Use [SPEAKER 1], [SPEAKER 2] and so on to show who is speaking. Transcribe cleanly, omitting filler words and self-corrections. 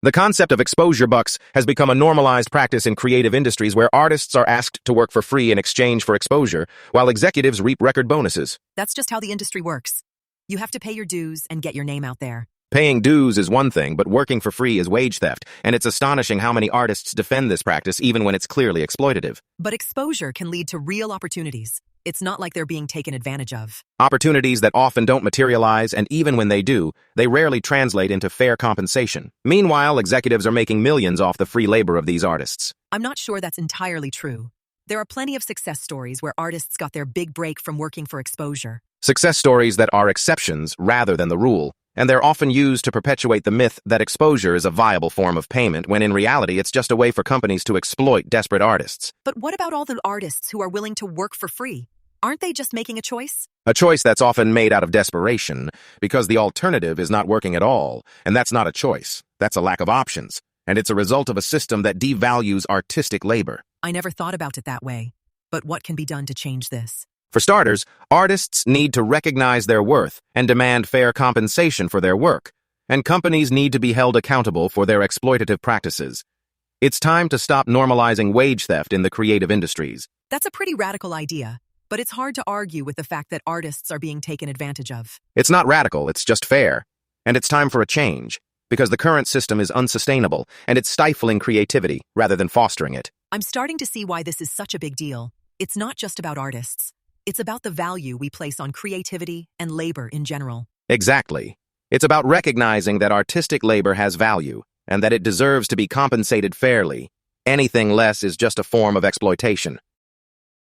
[SPEAKER 1] The concept of exposure bucks has become a normalized practice in creative industries where artists are asked to work for free in exchange for exposure, while executives reap record bonuses.
[SPEAKER 2] That's just how the industry works. You have to pay your dues and get your name out there.
[SPEAKER 1] Paying dues is one thing, but working for free is wage theft, and it's astonishing how many artists defend this practice even when it's clearly exploitative.
[SPEAKER 2] But exposure can lead to real opportunities. It's not like they're being taken advantage of.
[SPEAKER 1] Opportunities that often don't materialize, and even when they do, they rarely translate into fair compensation. Meanwhile, executives are making millions off the free labor of these artists.
[SPEAKER 2] I'm not sure that's entirely true. There are plenty of success stories where artists got their big break from working for exposure.
[SPEAKER 1] Success stories that are exceptions rather than the rule, and they're often used to perpetuate the myth that exposure is a viable form of payment, when in reality it's just a way for companies to exploit desperate artists.
[SPEAKER 2] But what about all the artists who are willing to work for free? Aren't they just making a choice?
[SPEAKER 1] A choice that's often made out of desperation, because the alternative is not working at all, and that's not a choice. That's a lack of options, and it's a result of a system that devalues artistic labor.
[SPEAKER 2] I never thought about it that way. But what can be done to change this?
[SPEAKER 1] For starters, artists need to recognize their worth and demand fair compensation for their work, and companies need to be held accountable for their exploitative practices. It's time to stop normalizing wage theft in the creative industries.
[SPEAKER 2] That's a pretty radical idea, but it's hard to argue with the fact that artists are being taken advantage of.
[SPEAKER 1] It's not radical, it's just fair. And it's time for a change, because the current system is unsustainable, and it's stifling creativity rather than fostering it.
[SPEAKER 2] I'm starting to see why this is such a big deal. It's not just about artists. It's about the value we place on creativity and labor in general.
[SPEAKER 1] Exactly. It's about recognizing that artistic labor has value, and that it deserves to be compensated fairly. Anything less is just a form of exploitation.